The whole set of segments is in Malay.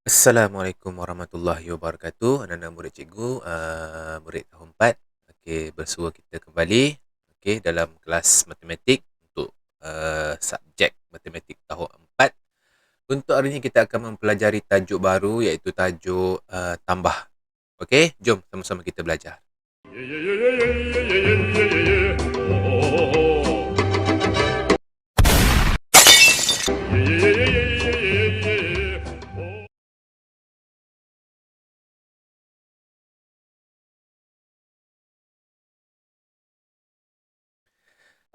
Assalamualaikum warahmatullahi wabarakatuh. Anak-anak murid cikgu, murid tahun 4. Okey, bersua kita kembali dalam kelas matematik untuk subjek matematik tahun 4. Untuk hari ini kita akan mempelajari tajuk baru iaitu tajuk tambah. Okey, jom sama-sama kita belajar.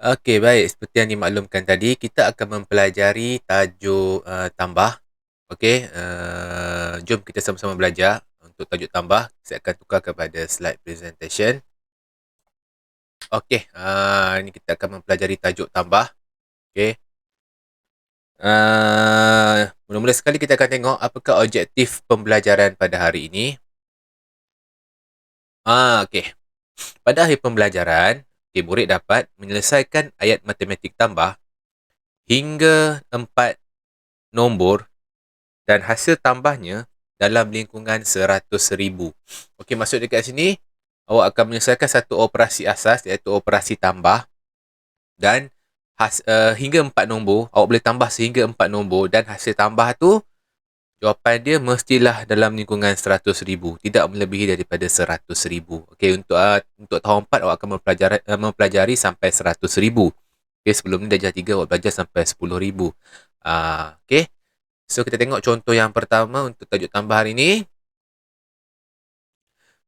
Okey, baik. Seperti yang dimaklumkan tadi, kita akan mempelajari tajuk tambah. Okey, jom kita sama-sama belajar untuk tajuk tambah. Saya akan tukar kepada slide presentation. Okey, ini kita akan mempelajari tajuk tambah. Okey. Mula-mula sekali kita akan tengok apakah objektif pembelajaran pada hari ini. Okey. Pada akhir pembelajaran, murid dapat menyelesaikan ayat matematik tambah hingga 4 nombor dan hasil tambahnya dalam lingkungan 100,000. Okey, maksud dekat sini, awak akan menyelesaikan satu operasi asas iaitu operasi tambah dan hingga 4 nombor, awak boleh tambah sehingga 4 nombor dan hasil tambah tu, jawapan dia mestilah dalam lingkungan 100,000, tidak melebihi daripada 100,000. Okey, untuk tahun 4 awak akan mempelajari sampai 100,000. Okey, sebelum ni darjah 3 awak belajar sampai 10,000. Okey. So, kita tengok contoh yang pertama untuk tajuk tambah hari ni.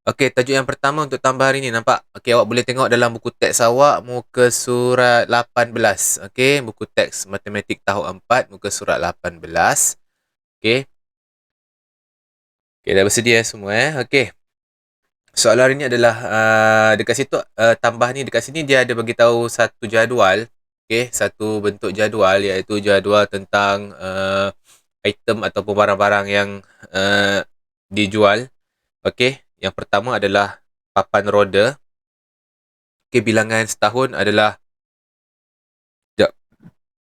Okey, tajuk yang pertama untuk tambah hari ni, nampak? Okey, awak boleh tengok dalam buku teks awak, muka surat 18. Okey, buku teks matematik tahun 4, muka surat 18. Okey. Okey, dah bersedia semua Okey. Soalan hari ni adalah dekat situ, tambah ni dekat sini dia ada bagi tahu satu jadual. Okey, satu bentuk jadual iaitu jadual tentang item ataupun barang-barang yang dijual. Okey, yang pertama adalah papan roda. Okey, bilangan setahun adalah, sekejap,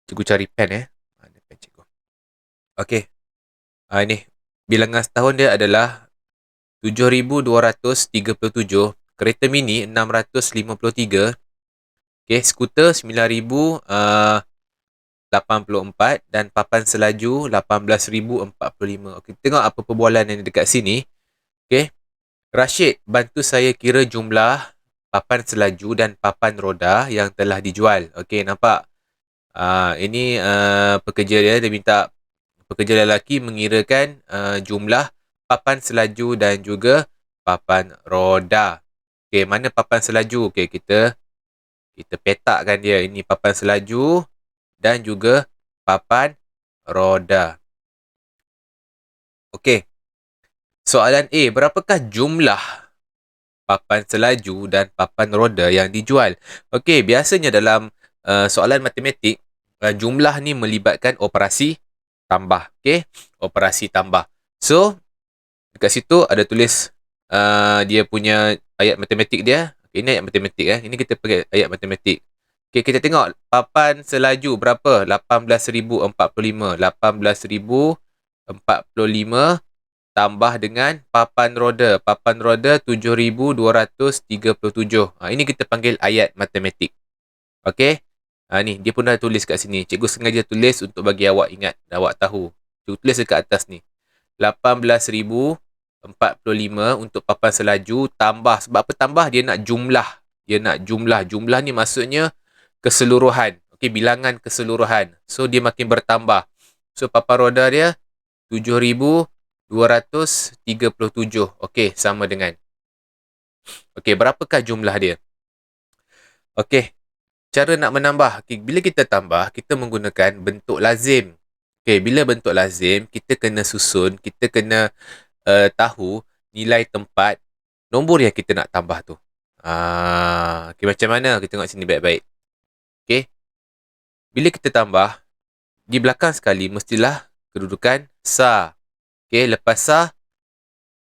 cikgu cari pen Mana pen cikgu? Okey, ini bilangan setahun dia adalah 7,237, kereta mini 653, okey, skuter 9,084 dan papan selaju 18,045. Okey, tengok apa perbualan yang dekat sini. Okey, Rashid, bantu saya kira jumlah papan selaju dan papan roda yang telah dijual. Okey, nampak? Ini pekerja dia minta pekerja lelaki mengirakan jumlah papan selaju dan juga papan roda. Okey, mana papan selaju? Okey, kita petakkan dia. Ini papan selaju dan juga papan roda. Okey. Soalan A, berapakah jumlah papan selaju dan papan roda yang dijual? Okey, biasanya dalam soalan matematik, jumlah ni melibatkan operasi tambah. Okey, operasi tambah. So, dekat situ ada tulis dia punya ayat matematik dia. Okay, ini ayat matematik Ini kita pakai ayat matematik. Okey, kita tengok papan selaju berapa? 18,045. 18,045 tambah dengan papan roda. Papan roda 7,237. Ini kita panggil ayat matematik. Okey. Ni dia pun dah tulis kat sini. Cikgu sengaja tulis untuk bagi awak ingat dan awak tahu. Cikgu tulis dekat atas ni. 18,045 untuk papan selaju tambah. Sebab apa tambah? Dia nak jumlah. Dia nak jumlah. Jumlah ni maksudnya keseluruhan. Okey, bilangan keseluruhan. So, dia makin bertambah. So, papan roda dia 7,237. Okey, sama dengan. Okey, berapakah jumlah dia? Okey, cara nak menambah. Okay, bila kita tambah, kita menggunakan bentuk lazim. Okey, bila bentuk lazim, kita kena susun, kita kena tahu nilai tempat nombor yang kita nak tambah tu. Okey, macam mana? Kita tengok sini baik-baik. Okey, bila kita tambah, di belakang sekali mestilah kedudukan sa. Okey, lepas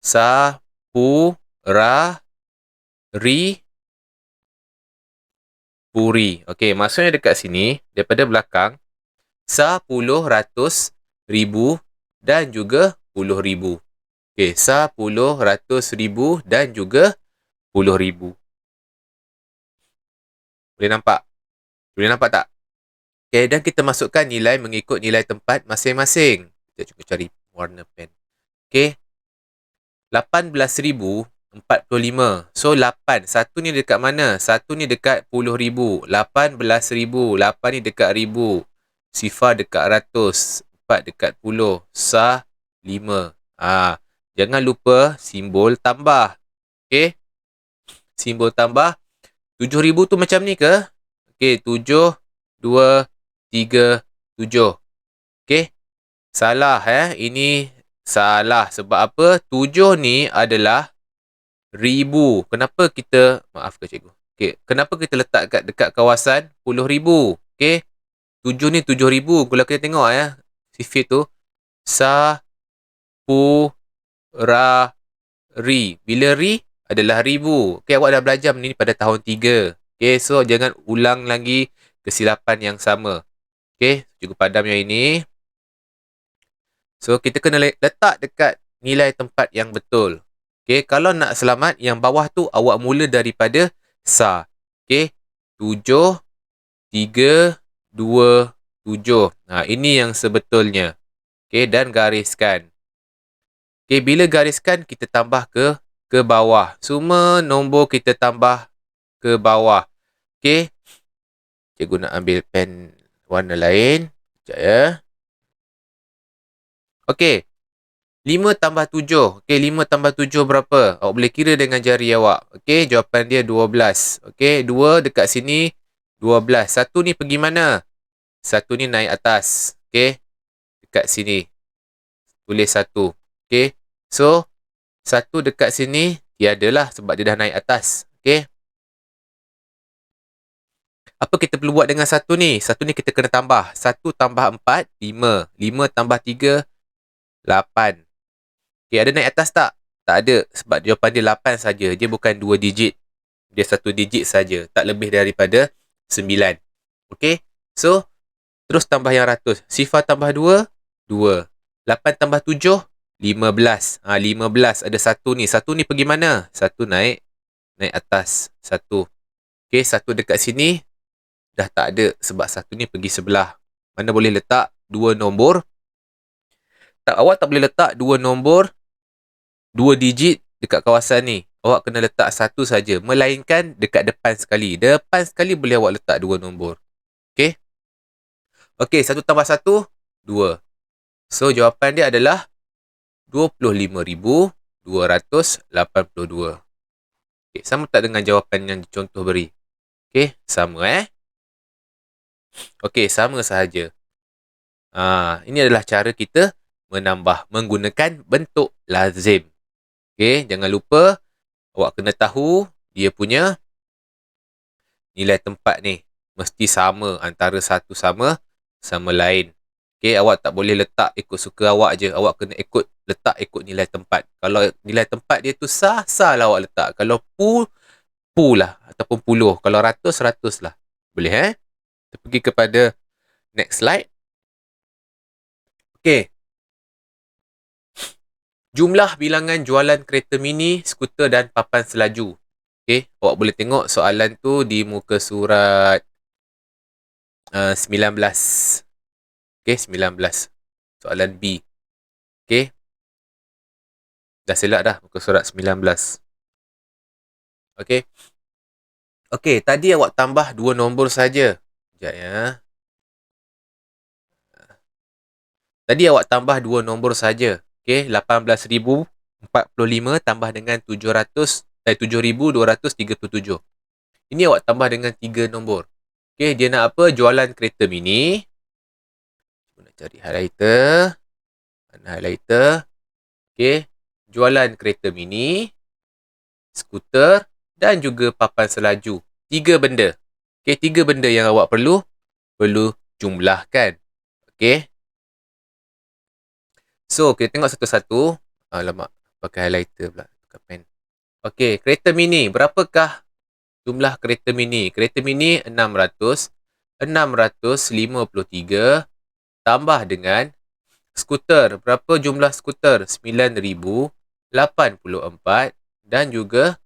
sa, pu, ra, ri, puri. Okey, maksudnya dekat sini, daripada belakang, sa, puluh, ratus, ribu dan juga 10,000. Okey, SAR 10, 100,000 dan juga 10,000. Boleh nampak? Boleh nampak tak? Okey, dan kita masukkan nilai mengikut nilai tempat masing-masing. Kita cuba cari warna pen. Okey. 18,045. So, 8. Satu ni dekat mana? Satu ni dekat 10,000. 18,000. 8 ni dekat 1,000. Sifar dekat 100. 4 dekat 10. SAR 5. Jangan lupa simbol tambah. Okey. Simbol tambah. 7,000 tu macam ni ke? Okey. 7, 2, 3, 7. Okey. Salah Ini salah. Sebab apa? 7 ni adalah ribu. Kenapa kita, maafkan cikgu. Okey, kenapa kita letak dekat kawasan 10,000? Okey. 7 ni 7,000. Kalau kita tengok sifir tu sa pu ra ri. Bila ri adalah ribu. Okey, awak dah belajar ni pada tahun 3. Okey, so jangan ulang lagi kesilapan yang sama. Okey, cikgu padam yang ini. So, kita kena letak dekat nilai tempat yang betul. Okay, kalau nak selamat, yang bawah tu awak mula daripada SAR. Okay, 7, 3, 2, 7. Ini yang sebetulnya. Okay, dan gariskan. Okay, bila gariskan, kita tambah ke bawah. Semua nombor kita tambah ke bawah. Okay, cikgu nak ambil pen warna lain. Sekejap ya. Okay. 5 tambah 7. Okey, 5 tambah 7 berapa? Awak boleh kira dengan jari awak. Okey, jawapan dia 12. Okey, 2 dekat sini 12. Satu ni pergi mana? Satu ni naik atas. Okey, dekat sini. Tulis 1. Okey, so 1 dekat sini tiadalah sebab dia dah naik atas. Okey. Apa kita perlu buat dengan 1 ni? 1 ni kita kena tambah. 1 tambah 4, 5. 5 tambah 3, 8. Okay, ada naik atas tak? Tak ada. Sebab jawapan dia 8 saja. Dia bukan 2 digit. Dia 1 digit saja. Tak lebih daripada 9. Okay. So, terus tambah yang ratus. Sifar tambah 2, 2. 8 tambah 7, 15. 15. Ada 1 ni. 1 ni pergi mana? 1 naik atas. 1. Okay, 1 dekat sini. Dah tak ada. Sebab 1 ni pergi sebelah. Mana boleh letak 2 nombor? Awak tak boleh letak 2 nombor 2 digit dekat kawasan ni. Awak kena letak 1 saja. Melainkan dekat depan sekali. Depan sekali boleh awak letak 2 nombor. Okey. Okey, 1 tambah 1, 2. So, jawapan dia adalah 25,282. Okey, sama tak dengan jawapan yang contoh beri? Okey, sama Okey, sama sahaja. Ini adalah cara kita menambah menggunakan bentuk lazim. Okey, jangan lupa awak kena tahu dia punya nilai tempat ni mesti sama antara satu sama lain. Okey, awak tak boleh letak ikut suka awak je. Awak kena letak ikut nilai tempat. Kalau nilai tempat dia tu sah lah awak letak. Kalau pu lah ataupun puluh. Kalau ratus lah. Boleh Kita pergi kepada next slide. Okey. Jumlah bilangan jualan kereta mini, skuter dan papan selaju. Okey, awak boleh tengok soalan tu di muka surat 19. Okey, 19. Soalan B. Okey. Dah selak dah muka surat 19. Okey. Okey, tadi awak tambah 2 nombor saja. Sekejap ya. Tadi awak tambah 2 nombor saja. Okey, 18,045 tambah dengan 7,237. Ini awak tambah dengan 3 nombor. Okey, dia nak apa? Jualan kereta mini. Cuba nak cari highlighter. Mana highlighter? Okey, jualan kereta mini, skuter dan juga papan selaju. 3 benda. Okey, 3 benda yang awak perlu jumlahkan. Okey. So, kita tengok satu-satu. Alamak, pakai highlighter pula. Pakai pen. Okey, kereta mini. Berapakah jumlah kereta mini? Kereta mini 600. 653 tambah dengan skuter. Berapa jumlah skuter? 9,084 dan juga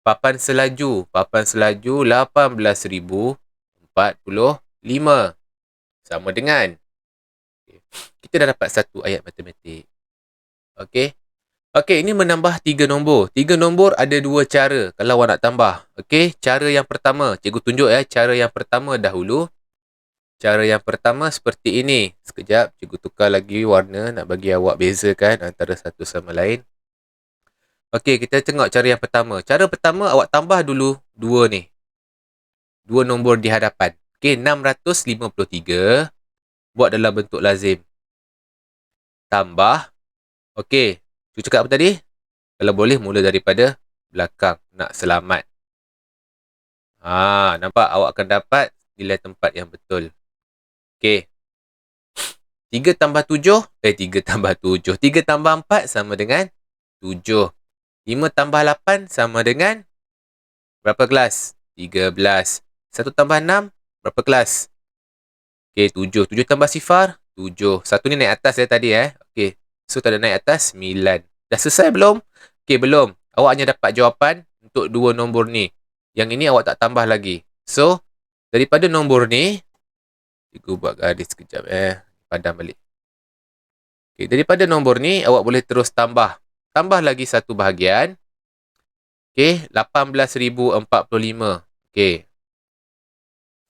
papan selaju. Papan selaju 18,045. Sama dengan. Kita dah dapat satu ayat matematik. Okey. Okey, ini menambah 3 nombor. 3 nombor ada 2 cara kalau awak nak tambah. Okey, cara yang pertama. Cikgu tunjuk cara yang pertama dahulu. Cara yang pertama seperti ini. Sekejap, cikgu tukar lagi warna nak bagi awak bezakan antara satu sama lain. Okey, kita tengok cara yang pertama. Cara pertama, awak tambah dulu 2 ni. 2 nombor di hadapan. Okey, 653 buat dalam bentuk lazim. Tambah. Okey, cikgu cakap apa tadi? Kalau boleh, mula daripada belakang. Nak selamat. Nampak? Awak akan dapat nilai tempat yang betul. Okey. 3 tambah 7. 3 tambah 7. 3 tambah 4 sama dengan 7. 5 tambah 8 sama dengan berapa kelas? 13. 1 tambah 6, berapa kelas? Okey, 7. 7 tambah sifar, 7. 1 ni naik atas tadi. Okey. So, tak ada naik atas, 9. Dah selesai belum? Okey, belum. Awak hanya dapat jawapan untuk 2 nombor ni. Yang ini awak tak tambah lagi. So, daripada nombor ni, cikgu buat garis sekejap. Padam balik. Okay, daripada nombor ni, awak boleh terus tambah. Tambah lagi satu bahagian. Okay, 18,045. Okay.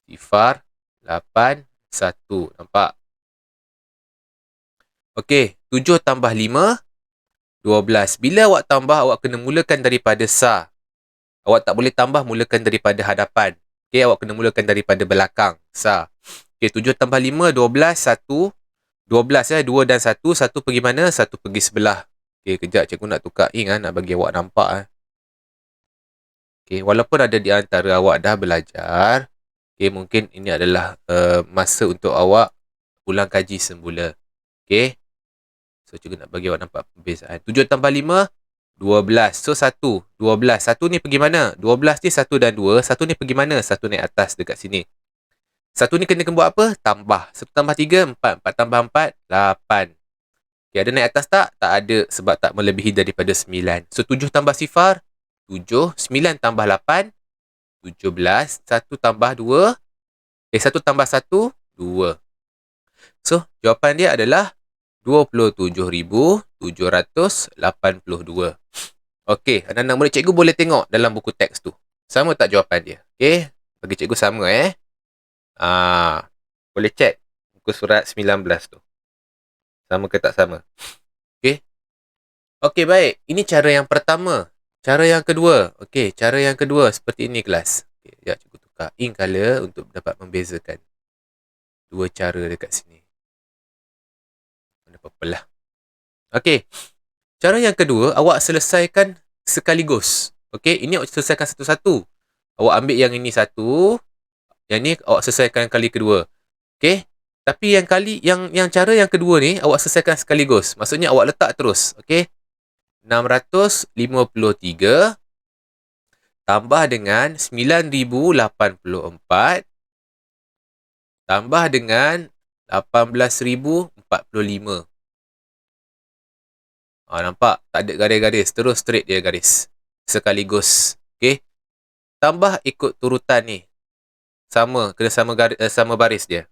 Sifar 8, 1. Nampak? Okay, 7 tambah 5, 12. Bila awak tambah, awak kena mulakan daripada sa. Awak tak boleh tambah, mulakan daripada hadapan. Okay, awak kena mulakan daripada belakang. Sa. Okay, 7 tambah 5, 12, 1. 12 2 dan 1. 1 pergi mana? 1 pergi sebelah. Okay, kejap cikgu nak tukar ink nak bagi awak nampak. Okay, walaupun ada di antara awak dah belajar. Okay, mungkin ini adalah masa untuk awak ulang kaji semula. Okay. So, cikgu nak bagi awak nampak perbezaan. 7 tambah 5, 12. So, 1. 12. 1 ni pergi mana? 12 ni 1 dan 2. 1 ni pergi mana? 1 naik atas dekat sini. 1 ni kena buat apa? Tambah. 1 tambah 3, 4. 4 tambah 4, 8. Okay, ada naik atas tak? Tak ada sebab tak melebihi daripada 9. So, 7 tambah sifar, 7. 9 tambah 8, 17. 1 tambah 2. 1 tambah 1, 2. So, jawapan dia adalah 27,782. Okey, anak-anak murid cikgu boleh tengok dalam buku teks tu. Sama tak jawapan dia? Okey, bagi cikgu sama boleh check buku surat 19 tu. Sama ke tak sama? Okey. Okey, baik. Ini cara yang pertama. Cara yang kedua. Okey, cara yang kedua seperti ini kelas. Okey, sekejap cikgu tukar ink color untuk dapat membezakan dua cara dekat sini. Mana purple lah. Okey. Cara yang kedua, awak selesaikan sekaligus. Okey, ini awak selesaikan satu-satu. Awak ambil yang ini satu, yang ni awak selesaikan kali kedua. Okey? Tapi yang cara yang kedua ni awak selesaikan sekaligus. Maksudnya awak letak terus, okey? 653 tambah dengan 9,084 tambah dengan 18,045. Nampak? Tak ada garis-garis. Terus straight dia garis. Sekaligus. Okey? Tambah ikut turutan ni. Sama. Kena sama baris dia.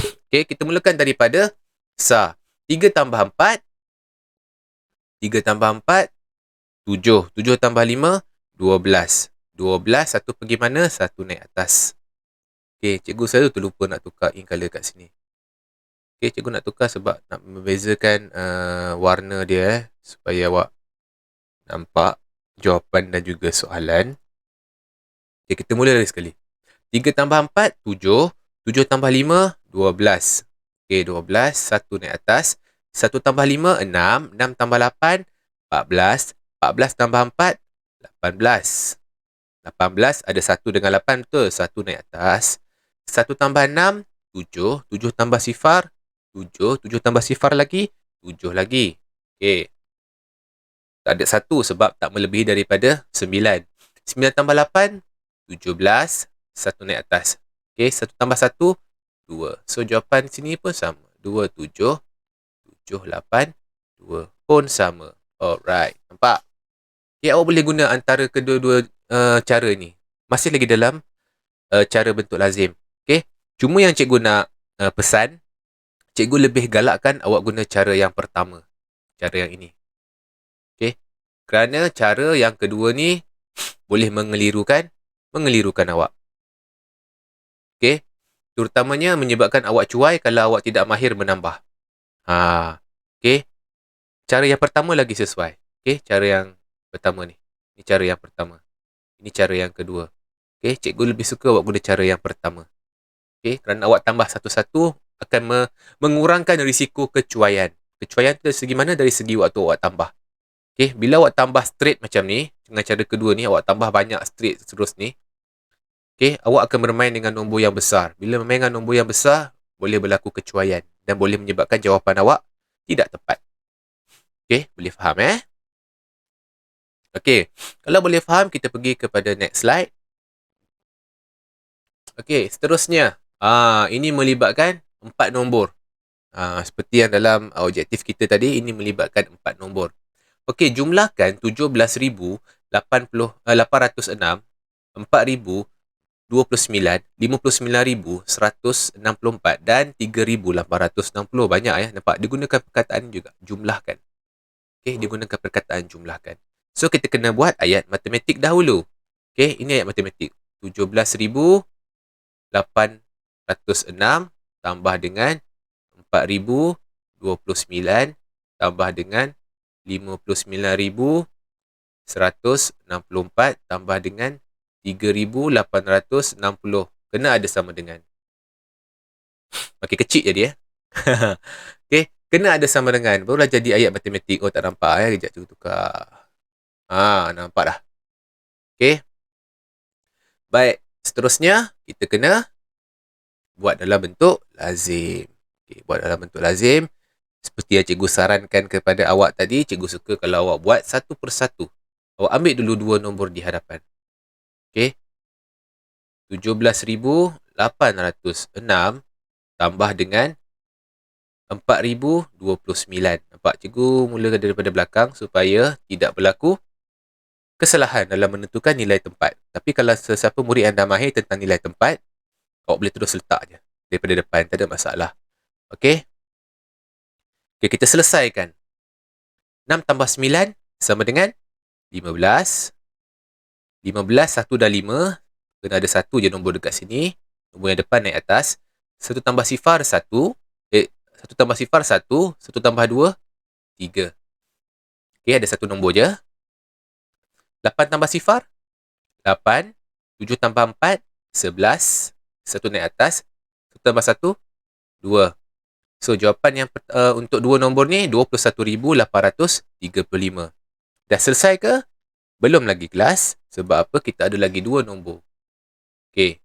Okey? Kita mulakan daripada sa. 3 tambah 4. 3 tambah 4. 7. 7 tambah 5. 12. 12. 1 pergi mana? 1 naik atas. Okey. Cikgu saya terlupa nak tukar ink color kat sini. Okay, cikgu nak tukar sebab nak membezakan warna dia supaya awak nampak jawapan dan juga soalan. Okay, kita mula dari sekali. 3 tambah 4, 7. 7 tambah 5, 12. Okay, 12. 1 naik atas. 1 tambah 5, 6. 6 tambah 8, 14. 14 tambah 4, 18. 18 ada 1 dengan 8, betul? 1 naik atas. 1 tambah 6, 7. 7 tambah sifar, 7. 7 tambah sifar lagi, 7 lagi. Okey. Tak ada 1 sebab tak melebihi daripada 9. 9 tambah 8, 17. 1 naik atas. Okey, 1 tambah 1, 2. So, jawapan sini pun sama. 27. 782 pun sama. Alright, nampak? Okay, awak boleh guna antara kedua-dua cara ni. Masih lagi dalam cara bentuk lazim. Okay, cuma yang cikgu nak pesan, cikgu lebih galakkan awak guna cara yang pertama. Cara yang ini. Okay, kerana cara yang kedua ni boleh mengelirukan awak. Okay, terutamanya menyebabkan awak cuai kalau awak tidak mahir menambah. Okay, cara yang pertama lagi sesuai. Okay, cara yang pertama ni. Ini cara yang pertama. Ini cara yang kedua. Okay, cikgu lebih suka awak guna cara yang pertama. Okay, kerana awak tambah satu-satu akan mengurangkan risiko kecuaian. Kecuaian tu dari segi mana? Dari segi waktu awak tambah. Okay, bila awak tambah straight macam ni, dengan cara kedua ni, awak tambah banyak straight terus ni. Okay, awak akan bermain dengan nombor yang besar. Bila bermain dengan nombor yang besar, boleh berlaku kecuaian dan boleh menyebabkan jawapan awak tidak tepat. Okay, boleh faham Okay, kalau boleh faham, kita pergi kepada next slide. Okay, seterusnya. Ini melibatkan 4 nombor. Seperti yang dalam objektif kita tadi, ini melibatkan 4 nombor. Okey, jumlahkan 17,806, 4,029, 59,164 dan 3,860. Banyak nampak? Digunakan perkataan juga, jumlahkan. Okey, digunakan perkataan jumlahkan. So, kita kena buat ayat matematik dahulu. Okey, ini ayat matematik. 17,806 tambah dengan 4,029 tambah dengan 59,164 tambah dengan 3,860. Kena ada sama dengan. Makin kecil jadi Okey, kena ada sama dengan. Barulah jadi ayat matematik. Oh, tak nampak Kejap tu tukar. Nampak dah. Okey. Baik, seterusnya kita kena buat dalam bentuk lazim. Okey, buat dalam bentuk lazim. Seperti yang cikgu sarankan kepada awak tadi, cikgu suka kalau awak buat satu persatu. Awak ambil dulu dua nombor di hadapan. Okey. 17,806 tambah dengan 4,029. Nampak? Cikgu mulakan daripada belakang supaya tidak berlaku kesalahan dalam menentukan nilai tempat. Tapi kalau sesiapa murid anda mahir tentang nilai tempat, awak boleh terus letak je daripada depan. Tak ada masalah. Okey. Okay, kita selesaikan. 6 tambah 9 sama dengan 15. 15, 1 dan 5. Kena ada 1 je nombor dekat sini. Nombor yang depan naik atas. 1 tambah sifar 1. 1 tambah sifar 1. 1 tambah 2, 3. Okay, ada 1 nombor je. 8 tambah sifar 8. 7 tambah 4, 11. 1 naik atas. 1 tambah 1, 2. So, jawapan yang untuk dua nombor ni 21,835. Dah selesai ke? Belum lagi kelas. Sebab apa? Kita ada lagi dua nombor. Okey.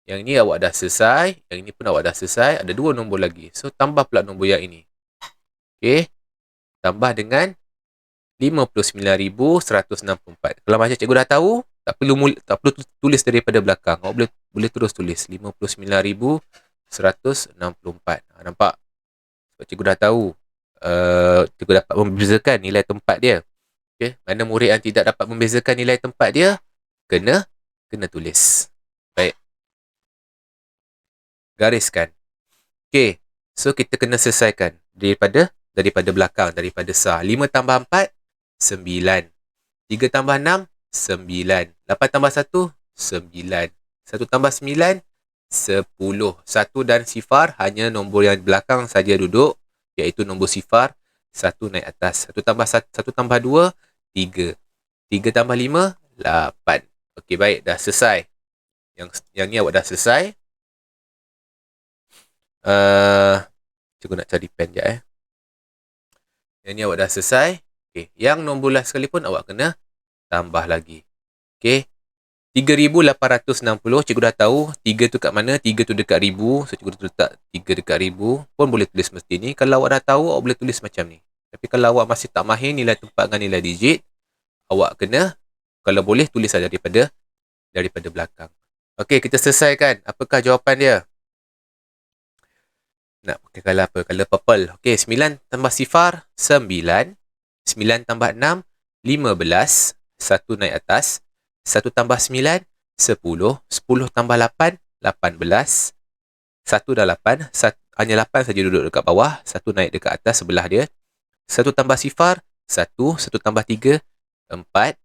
Yang ini awak dah selesai. Yang ini pun awak dah selesai. Ada dua nombor lagi. So, tambah pula nombor yang ini. Okey. Tambah dengan 59,164. Kalau macam cikgu dah tahu, tak perlu tulis daripada belakang. Awak boleh terus tulis 59,164. Nampak? Sebab cikgu dah tahu. Cikgu dapat membezakan nilai tempat dia. Okay. Mana murid yang tidak dapat membezakan nilai tempat dia, kena tulis. Baik. Gariskan. Okay. So, kita kena selesaikan daripada belakang, daripada sah. 5 tambah 4, 9. 3 tambah 6, 9. 8 tambah 1, 9. 1 tambah 9, 10. 1 dan sifar hanya nombor yang belakang saja duduk, iaitu nombor sifar. 1 naik atas. 1 tambah 2, 3. 3 tambah 5, 8. Okey, baik. Dah selesai. Yang ni awak dah selesai. Cikgu nak cari pen sekejap Yang ni awak dah selesai. Okey, yang nombor last sekali pun awak kena tambah lagi. Okey. 3,860, cikgu dah tahu 3 tu kat mana, 3 tu dekat 1,000. So, cikgu letak 3 dekat 1,000. Pun boleh tulis mesti ni. Kalau awak dah tahu, awak boleh tulis macam ni. Tapi kalau awak masih tak mahir nilai tempat dengan nilai digit, awak kena, kalau boleh, tulis saja daripada belakang. Okey, kita selesaikan. Apakah jawapan dia? Nak pakai color apa? Color purple. Okey, 9 tambah sifar, 9. 9 tambah 6, 15. 1 naik atas. 1 tambah 9, 10. 10 tambah 8, 18. 1 dah 8. Hanya 8 saja duduk dekat bawah. 1 naik dekat atas sebelah dia. 1 tambah sifar, 1. 1 tambah 3, 4.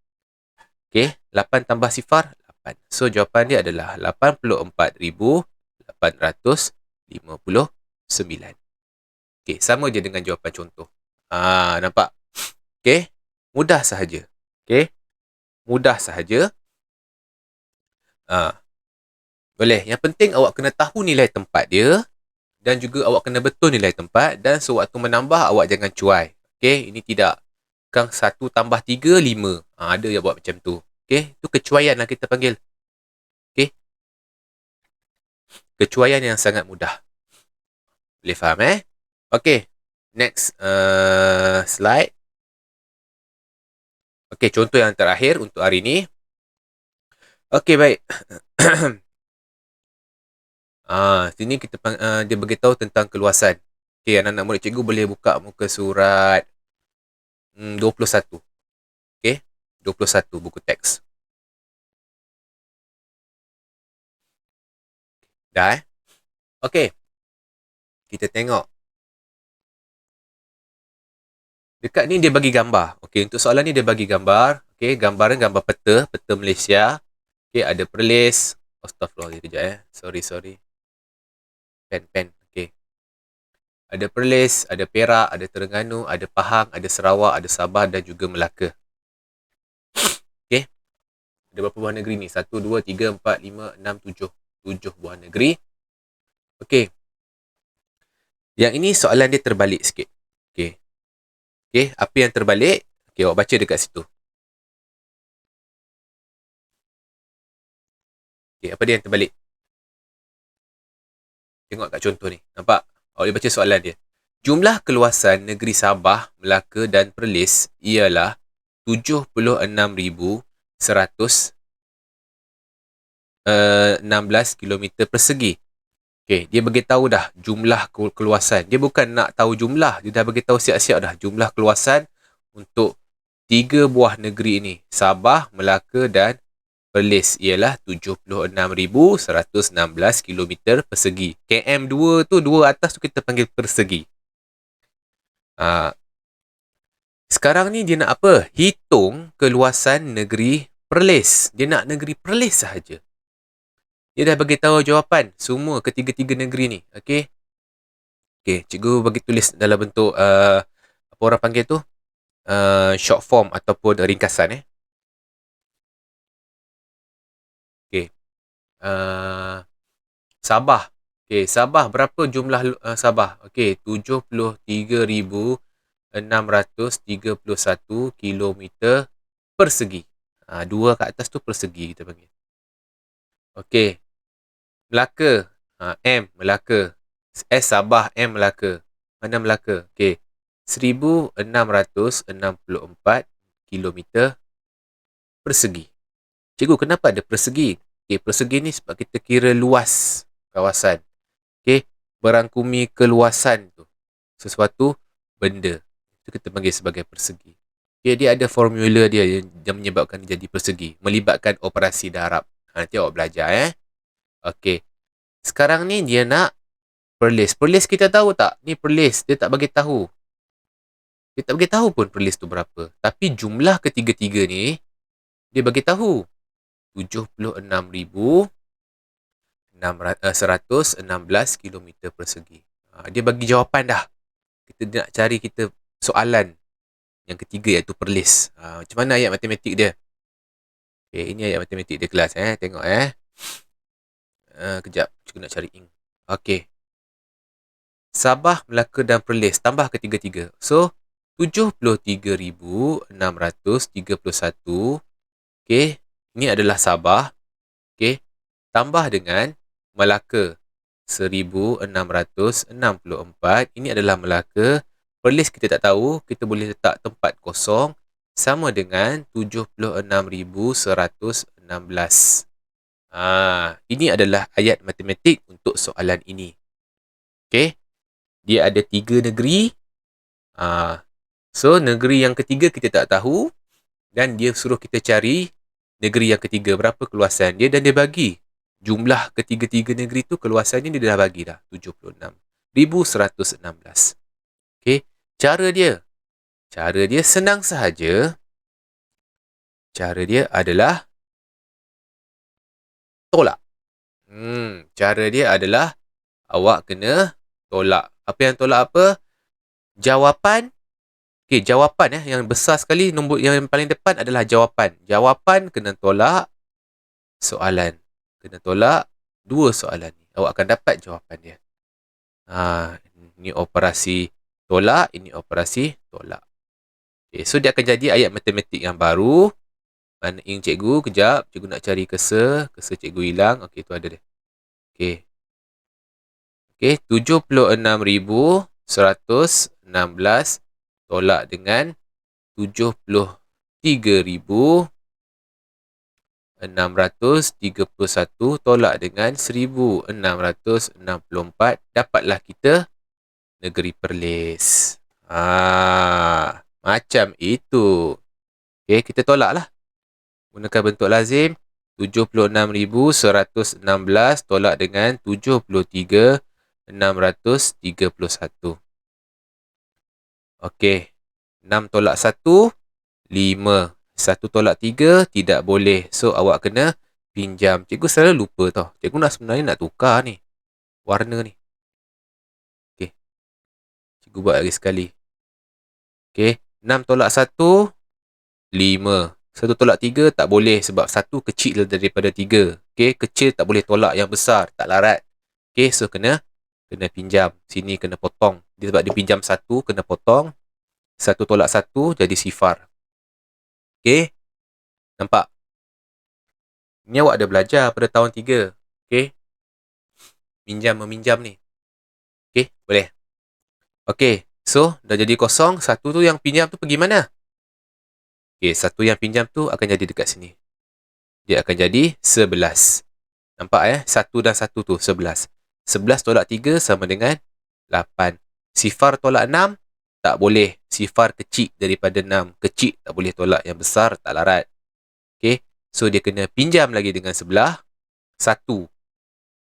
Okey, 8 tambah sifar, 8. So, jawapan dia adalah 84,859. Okey, sama je dengan jawapan contoh. Nampak? Okey, mudah sahaja. Okey, mudah sahaja. Boleh. Yang penting awak kena tahu nilai tempat dia dan juga awak kena betul nilai tempat dan sewaktu menambah awak jangan cuai. Okey, ini tidak. Kang 1 tambah 3, 5. Ada yang buat macam tu. Okey, itu kecuaian lah kita panggil. Okey, kecuaian yang sangat mudah. Boleh faham Okey, next slide. Okey, contoh yang terakhir untuk hari ini. Okey, baik. Sini kita dia beritahu tentang keluasan. Okey, anak-anak murid cikgu boleh buka muka surat 21. Okey, 21 buku teks. Dah Okey. Kita tengok. Dekat ni dia bagi gambar. Okey, untuk soalan ni dia bagi gambar. Okey, gambar peta Malaysia. Okey, ada Perlis. Astaghfirullah, kejap Sorry. Pen. Okey. Ada Perlis, ada Perak, ada Terengganu, ada Pahang, ada Sarawak, ada Sabah dan juga Melaka. Okey. Ada berapa buah negeri ni? 1, 2, 3, 4, 5, 6, 7. 7 buah negeri. Okey. Yang ini soalan dia terbalik sikit. Okey. Okey, apa yang terbalik? Okey, awak baca dekat situ. Okey, apa dia yang terbalik? Tengok kat contoh ni. Nampak? Awak boleh baca soalan dia. Jumlah keluasan negeri Sabah, Melaka dan Perlis ialah 76,116 km persegi. Okey, dia beritahu dah jumlah keluasan. Dia bukan nak tahu jumlah, dia dah beritahu siap-siap dah jumlah keluasan untuk 3 buah negeri ini. Sabah, Melaka dan Perlis ialah 76,116 km persegi. KM2 tu, 2 atas tu kita panggil persegi. Sekarang ni dia nak apa? Hitung keluasan negeri Perlis. Dia nak negeri Perlis sahaja. Dia dah bagi tahu jawapan semua ketiga-tiga negeri ni. Okey. Okey, cikgu bagi tulis dalam bentuk apa orang panggil tu? Short form ataupun ringkasan Okey. Sabah. Okey, Sabah berapa jumlah Sabah? Okey, 73,631 kilometer persegi. 2 kat atas tu persegi kita panggil. Okey. Melaka. M Melaka. Sabah M Melaka. Mana Melaka? Okey. 1,664 kilometer persegi. Cikgu, kenapa ada persegi? Okey, persegi ni sebab kita kira luas kawasan. Okey, berangkumi keluasan tu. Sesuatu benda. Itu kita panggil sebagai persegi. Okey, dia ada formula dia yang menyebabkan dia jadi persegi. Melibatkan operasi darab. Nanti awak belajar Okey. Sekarang ni dia nak Perlis. Perlis kita tahu tak? Ni Perlis. Dia tak bagi tahu. Dia tak bagi tahu pun Perlis tu berapa. Tapi jumlah ketiga-tiga ni dia bagi tahu 76,116 km persegi. Dia bagi jawapan dah. Kita nak cari kita soalan yang ketiga iaitu Perlis. Macam mana ayat matematik dia? Okay, ini ayat matematik dia kelas. Tengok kejap. Cikgu nak cari ink. Okey. Sabah, Melaka dan Perlis. Tambah ketiga-tiga. So, 73,631. Okey. Ini adalah Sabah. Okey. Tambah dengan Melaka. 1,664. Ini adalah Melaka. Perlis kita tak tahu. Kita boleh letak tempat kosong. Sama dengan 76,116. Ini adalah ayat matematik untuk soalan ini. Okey. dia ada 3 negeri. So, negeri yang ketiga kita tak tahu. Dan dia suruh kita cari negeri yang ketiga. Berapa keluasan dia. Dan dia bagi jumlah ketiga-tiga negeri tu keluasannya dia dah bagi dah. 76,116. Okay. Cara dia senang sahaja. Cara dia adalah tolak. Cara dia adalah awak kena tolak. Apa yang tolak apa? Jawapan. Okay, jawapan yang besar sekali, nombor yang paling depan adalah jawapan. Jawapan kena tolak soalan. Kena tolak 2 soalan ni. Awak akan dapat jawapan dia. Ini operasi tolak, ini operasi tolak. Okay, so dia akan jadi ayat matematik yang baru. Mana ink cikgu? Kejap. Cikgu nak cari cursor. Cursor cikgu hilang. Okey, tu ada dia. Okey. Okey, 76,116 tolak dengan 73,631 tolak dengan 1,664. Dapatlah kita negeri Perlis. Macam itu. Okey, kita tolaklah. Gunakan bentuk lazim. 76,116 tolak dengan 73,631. Okey. 6 tolak 1, 5. 1 tolak 3, tidak boleh. So, awak kena pinjam. Cikgu selalu lupa tau. Cikgu sebenarnya nak tukar ni. Warna ni. Okey. Cikgu buat lagi sekali. Okey. 6 tolak 1, 5. 1 tolak 3 tak boleh sebab 1 kecil daripada 3. Okey, kecil tak boleh tolak yang besar, tak larat. Okey, so kena pinjam. Sini kena potong. Sebab dia pinjam 1, kena potong. 1 tolak 1 jadi sifar. Okey. Nampak? Ni awak ada belajar pada tahun 3. Okey. Meminjam ni. Okey, boleh. Okey, so dah jadi kosong. 1 tu yang pinjam tu pergi mana? Okey, 1 yang pinjam tu akan jadi dekat sini. Dia akan jadi 11. Nampak 1 dan 1 tu 11. 11 tolak 3 sama dengan 8. Sifar tolak 6 tak boleh. Sifar kecil daripada 6. Kecil tak boleh tolak. Yang besar tak larat. Okey, so dia kena pinjam lagi dengan sebelah 1.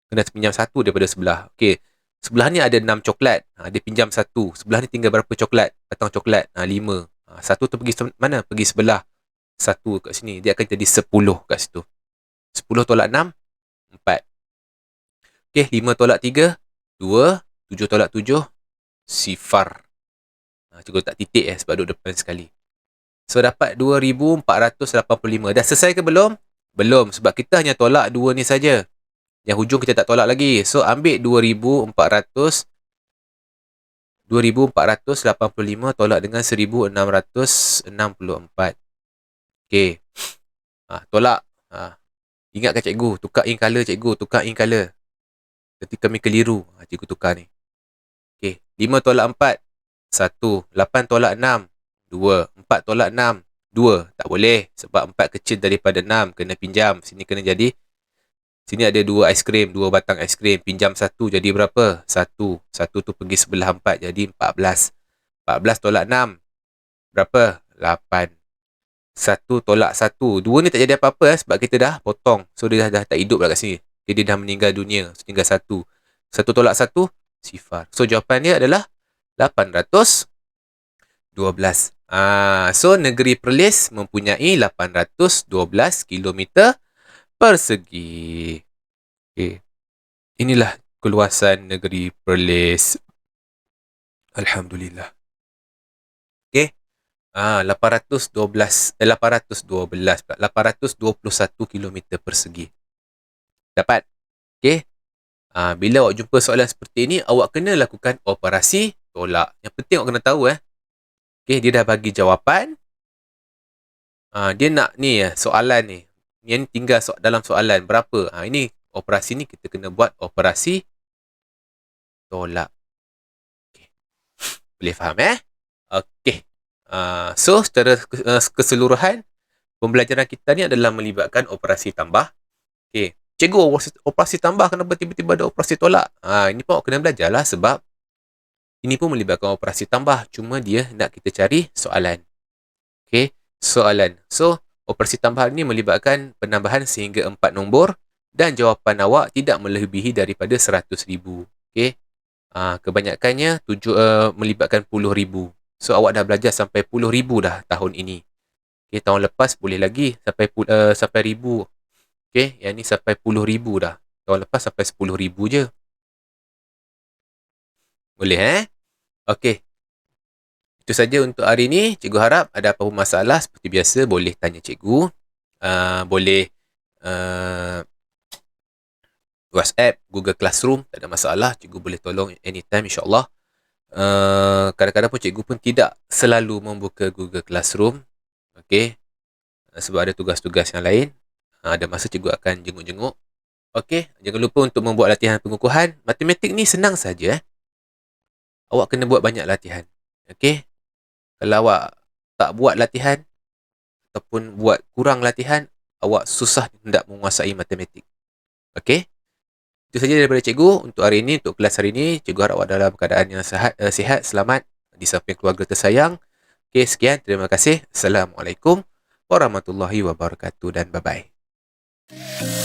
Kena pinjam 1 daripada sebelah. Okey, sebelah ni ada 6 coklat. Dia pinjam 1. Sebelah ni tinggal berapa coklat? Batang coklat. 5. 1 tu pergi mana? Pergi sebelah 1 kat sini. Dia akan jadi 10 kat situ. 10 tolak 6, 4. Okey, 5 tolak 3, 2. 7 tolak 7, sifar. Cikgu tak titik sebab duduk depan sekali. So, dapat 2,485. Dah selesai ke belum? Belum, sebab kita hanya tolak 2 ni saja. Yang hujung kita tak tolak lagi. So, ambil 2,485 tolak dengan 1,664. Okey. Tolak. Ingatkan cikgu. Tukar ink color cikgu. Tukar ink color. Ketika kami keliru. Cikgu tukar ni. Okey. 5 tolak 4. 1. 8 tolak 6. 2. 4 tolak 6. 2. Tak boleh. Sebab 4 kecil daripada 6. Kena pinjam. Sini kena jadi. Sini ada 2 aiskrim. 2 batang aiskrim. Pinjam 1 jadi berapa? 1. 1 tu pergi sebelah 4. Jadi 14. 14 tolak 6. Berapa? 8. 1 tolak 1. 2 ni tak jadi apa-apa sebab kita dah potong. So, dia dah tak hidup lah kat sini. Dia dah meninggal dunia. So, tinggal 1. 1 tolak 1, sifar. So, jawapan dia adalah 812. So, negeri Perlis mempunyai 812 km persegi. Okay. Inilah keluasan negeri Perlis. Alhamdulillah. Okay. 821 km persegi. Dapat? Okay. Bila awak jumpa soalan seperti ini, awak kena lakukan operasi tolak. Yang penting awak kena tahu okay, dia dah bagi jawapan. Dia nak ni soalan ni. Yang tinggal dalam soalan berapa? Ini operasi ni kita kena buat operasi tolak. Okay. Boleh faham Okey. So, secara keseluruhan, pembelajaran kita ni adalah melibatkan operasi tambah. Okey. Cikgu, operasi tambah kenapa tiba-tiba ada operasi tolak? Ini pun awak kena belajar lah sebab Ini pun melibatkan operasi tambah. Cuma dia nak kita cari soalan. Okey, soalan. So, operasi tambahan ini melibatkan penambahan sehingga 4 nombor dan jawapan awak tidak melebihi daripada 100,000. Okey. Kebanyakannya melibatkan puluh ribu. So, awak dah belajar sampai 10,000 dah tahun ini. Okay, tahun lepas boleh lagi sampai ribu. Okay, yang ni sampai 10,000 dah. Tahun lepas sampai 10,000 je. Boleh Okay. Itu saja untuk hari ni. Cikgu harap ada apa-apa masalah seperti biasa boleh tanya cikgu. Boleh WhatsApp, Google Classroom, tak ada masalah. Cikgu boleh tolong anytime insyaAllah. Kadang-kadang pun cikgu pun tidak selalu membuka Google Classroom. Okay. Sebab ada tugas-tugas yang lain. Ada masa cikgu akan jenguk-jenguk. Okey, jangan lupa untuk membuat latihan pengukuhan. Matematik ni senang saja. Awak kena buat banyak latihan. Okey. Kalau awak tak buat latihan ataupun buat kurang latihan, awak susah hendak menguasai matematik. Okey. Itu saja daripada cikgu untuk hari ini, untuk kelas hari ini. Cikgu harap awak dalam keadaan yang sihat, selamat di samping keluarga tersayang. Okey, sekian. Terima kasih. Assalamualaikum warahmatullahi wabarakatuh dan bye-bye.